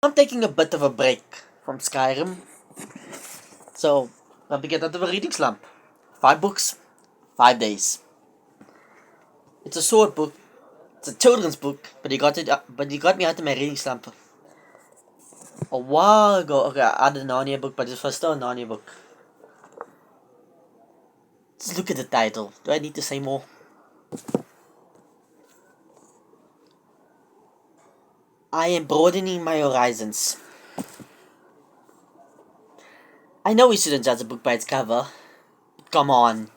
I'm taking a bit of a break from Skyrim, so let me get out of a reading slump. 5 books, 5 days. It's a short book. It's a children's book, but But he got me out of my reading slump a while ago. Okay, I had a Narnia book, but it was still a Narnia book. Just look at the title. Do I need to say more? I am broadening my horizons. I know we shouldn't judge a book by its cover. Come on.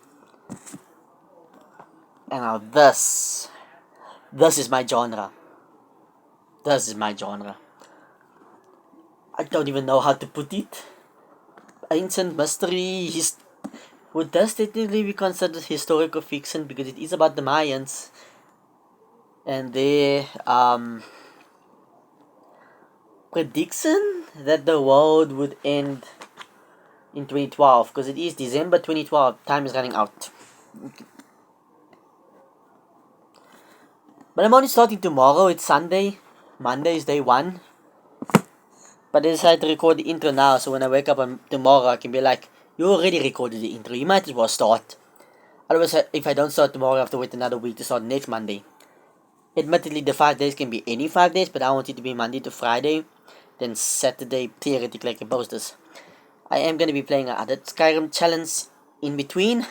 And now this is my genre. This is my genre. I don't even know how to put it. Ancient mystery. Would this technically be considered historical fiction because it is about the Mayans and their prediction that the world would end in 2012 because it is December 2012. Time is running out. But I'm only starting tomorrow. It's Sunday. Monday is day 1. But I decided to record the intro now, so when I wake up tomorrow, I can be like, you already recorded the intro. You might as well start. Otherwise, if I don't start tomorrow, I have to wait another week to start next Monday. Admittedly, the 5 days can be any 5 days, but I want it to be Monday to Friday. Then Saturday, theoretically, I can post this. I am going to be playing another Skyrim challenge in between.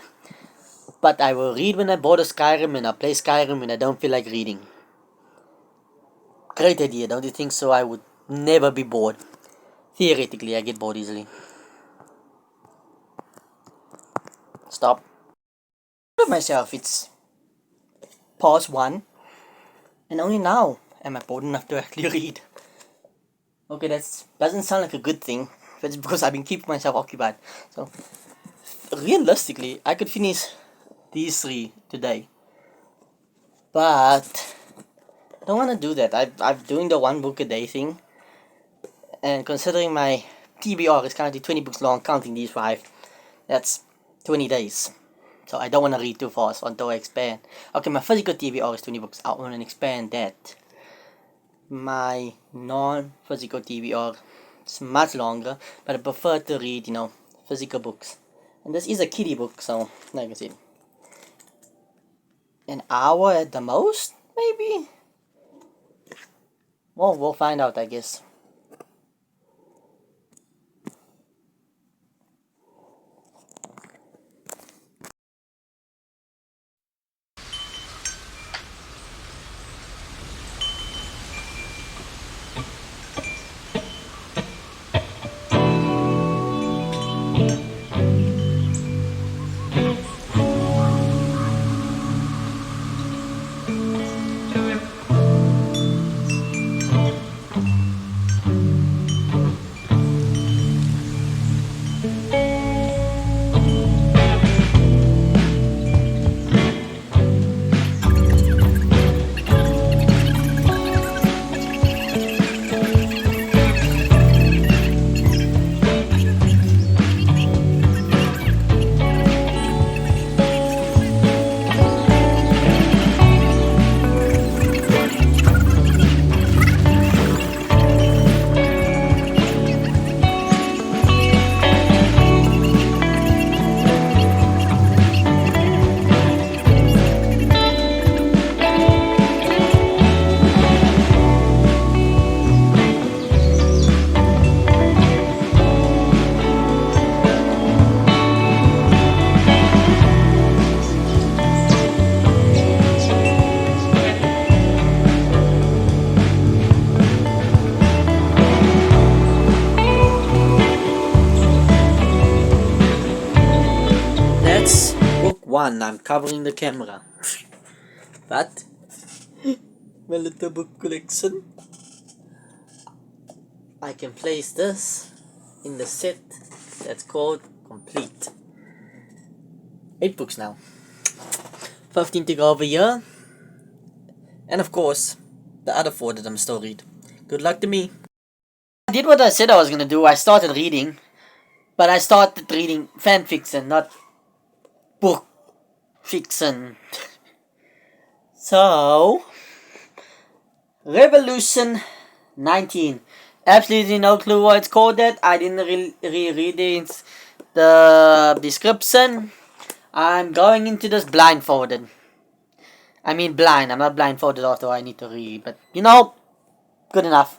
But I will read when I board a Skyrim, and I'll play Skyrim when I don't feel like reading. Great idea, don't you think so? I would never be bored. Theoretically, I get bored easily. Stop. Of myself, it's past 1, and only now am I bored enough to actually read. Okay, that doesn't sound like a good thing, but it's because I've been keeping myself occupied. So, realistically, I could finish these 3 today, but I don't want to do that. I'm doing the 1 book a day thing, and considering my TBR is currently 20 books long, counting these 5, that's 20 days. So I don't want to read too fast until I expand. Okay, my physical TBR is 20 books. I want to expand that. My non-physical TBR is much longer, but I prefer to read, physical books. And this is a kiddie book, so like I said, an hour at the most, maybe. Well, we'll find out, I guess. That's book 1. I'm covering the camera. But my little book collection, I can place this in the set that's called Complete. 8 books now. 15 to go over here. And of course, the other 4 that I'm still reading. Good luck to me. I did what I said I was gonna do. I started reading. But I started reading fan fiction, not book fiction. So, Revolution 19. Absolutely no clue why it's called that. I didn't read the description. I'm going into this blindfolded. I mean blind. I'm not blindfolded after I need to read. But, good enough.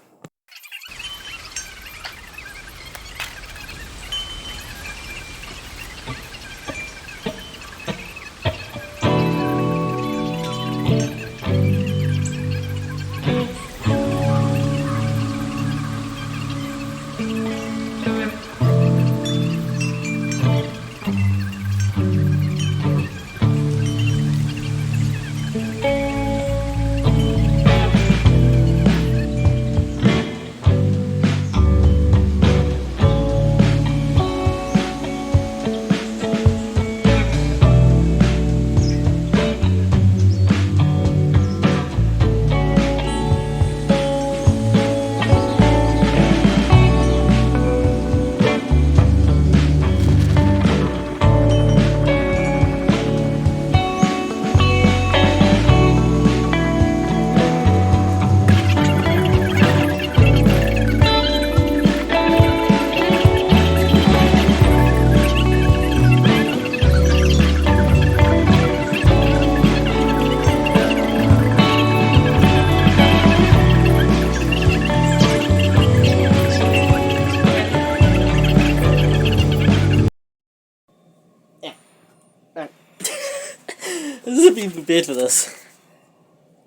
This is being prepared for this.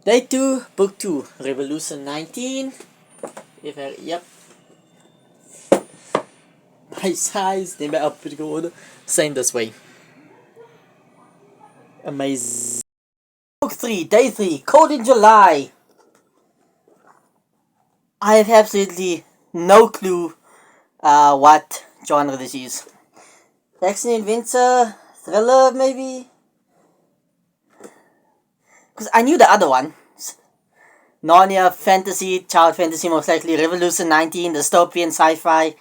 Day 2, Book 2, Revolution 19. Yep. My size, then by alphabetical order. Same this way. Amazing. Book 3, Day 3, Cold in July. I have absolutely no clue what genre this is. Action, adventure, thriller, maybe? Because I knew the other one. Narnia, fantasy, child fantasy, most likely. Revolution 19, dystopian, sci-fi.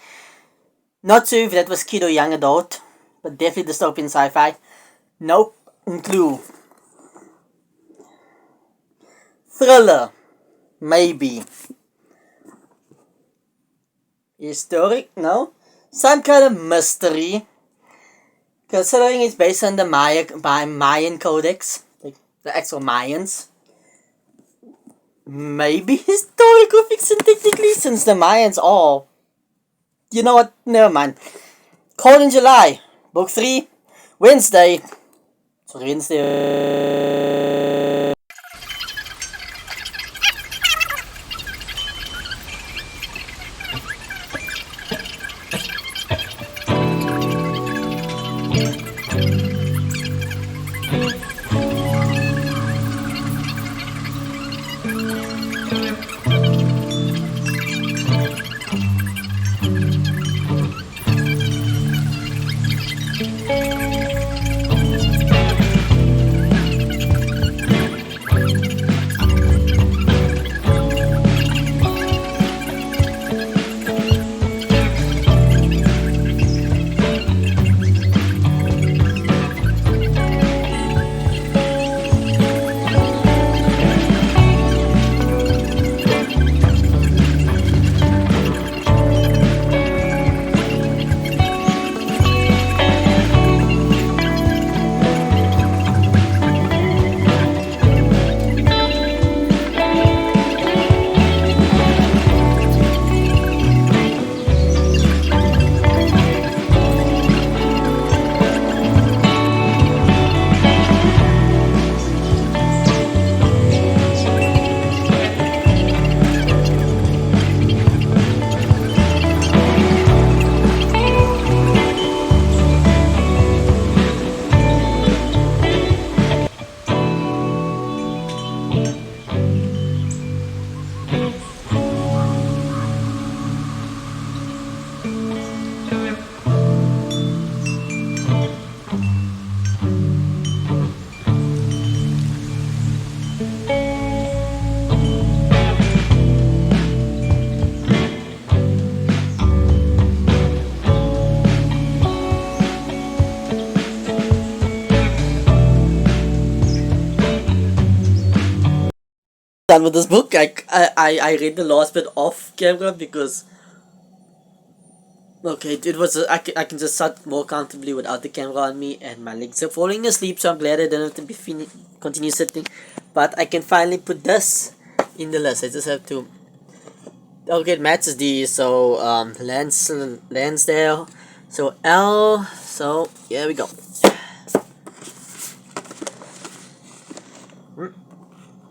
Not sure if that was kid or young adult, but definitely dystopian sci-fi. Nope, clue. Thriller, maybe. Historic, no. Some kind of mystery. Considering it's based on the Mayan Codex, like the actual Mayans. Maybe historical fiction technically, since the Mayans are. You know what? Never mind. Cold in July, Book 3, Wednesday. So Wednesday. done with this book. I read the last bit off camera because okay, it was I can just sit more comfortably without the camera on me, and my legs are falling asleep, so I'm glad I don't have to be continue sitting. But I can finally put this in the list. I just have to. Okay, it matches D. So Lansdale. So L. So here we go.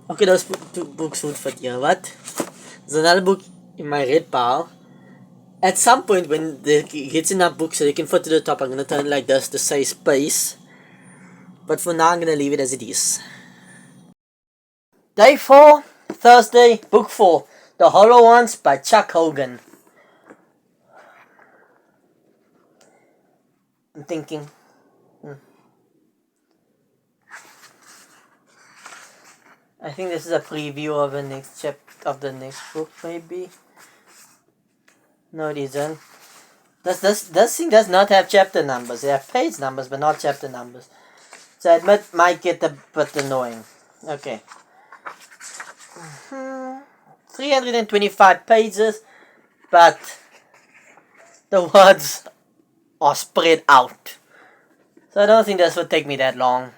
Okay, those two books would fit here. What? There's another book in my red pile. At some point when it gets enough books so they can fit to the top, I'm going to turn it like this to say space. But for now, I'm going to leave it as it is. Day 4, Thursday, book 4. The Hollow Ones by Chuck Hogan. I'm thinking. I think this is a preview of the next chapter of the next book, maybe. No, it isn't. This thing does not have chapter numbers. They have page numbers, but not chapter numbers. So I admit might get a bit annoying. Okay. 325 pages, but the words are spread out. So I don't think this would take me that long.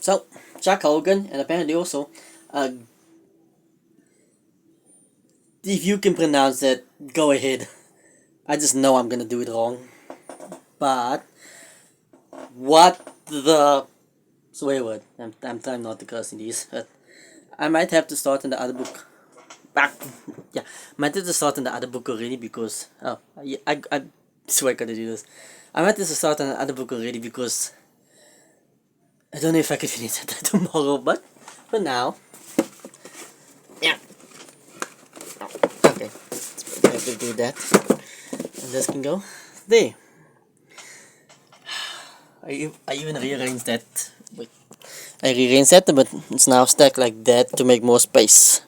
So, Chuck Hogan, and apparently also, if you can pronounce that, go ahead. I just know I'm gonna do it wrong. But, what the swear word? I'm trying not to curse in these, but I might have to start in the other book. Yeah, might have to start in the other book already because, I swear I gotta do this. I might have to start on the other book already because I don't know if I can finish it tomorrow, but for now, yeah. Okay, I have to do that. And this can go there. I even rearranged that. Wait, I rearranged that, but it's now stacked like that to make more space.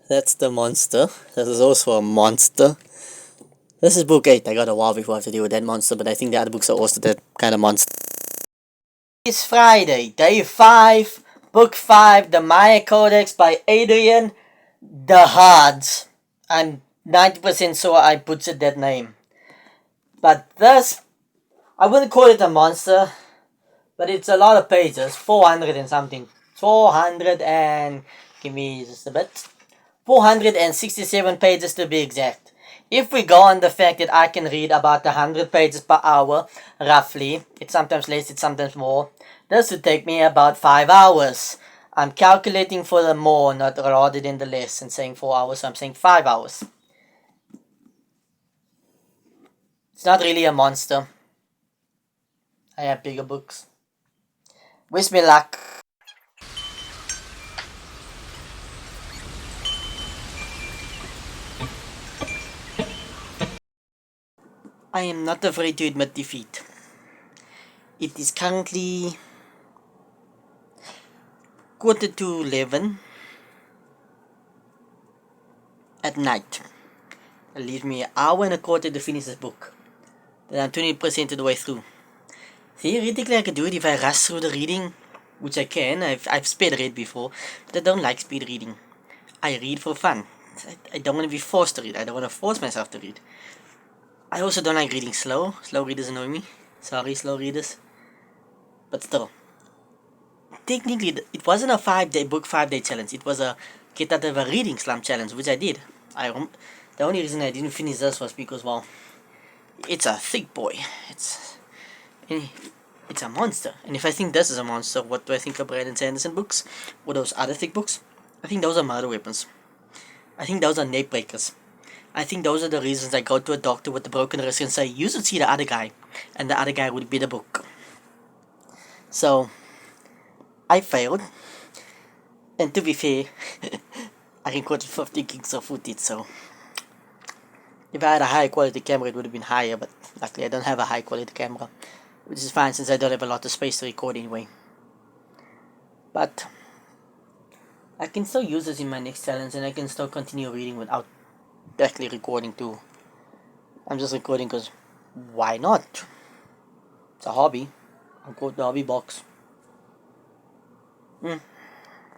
That's the monster. This is also a monster. This is book 8. I got a while before I have to deal with that monster, but I think the other books are also that kind of monster. It's Friday, day 5, book 5, The Maya Codex by Adrian the Hards. I'm 90% sure I butchered that name. But this, I wouldn't call it a monster, but it's a lot of pages, 400 and something. 400 and, give me just a bit, 467 pages to be exact. If we go on the fact that I can read about 100 pages per hour, roughly, it's sometimes less, it's sometimes more, this would take me about 5 hours. I'm calculating for the more, not rather than the less, and saying 4 hours, so I'm saying 5 hours. It's not really a monster. I have bigger books. Wish me luck. I am not afraid to admit defeat. It is currently 11:45 at night. It leaves me an hour and a quarter to finish this book. Then I'm 20% of the way through. Theoretically, I could do it if I rush through the reading, which I can. I've speed read before, but I don't like speed reading. I read for fun. I don't want to be forced to read. I don't want to force myself to read. I also don't like reading slow. Slow readers annoy me. Sorry, slow readers. But still, technically, it wasn't a 5-day book, 5-day challenge. It was a get out of a reading slump challenge, which I did. The only reason I didn't finish this was because, well, it's a thick boy. It's a monster. And if I think this is a monster, what do I think of Brandon Sanderson books? Or those other thick books? I think those are murder weapons. I think those are neck breakers. I think those are the reasons I go to a doctor with a broken wrist and say, you should see the other guy. And the other guy would be the book. So, I failed. And to be fair, I recorded 50 gigs of footage, so if I had a high quality camera, it would have been higher, but luckily I don't have a high quality camera, which is fine since I don't have a lot of space to record anyway. But I can still use this in my next challenge, and I can still continue reading without actually recording too. I'm just recording because why not? It's a hobby. I'll go to the hobby box.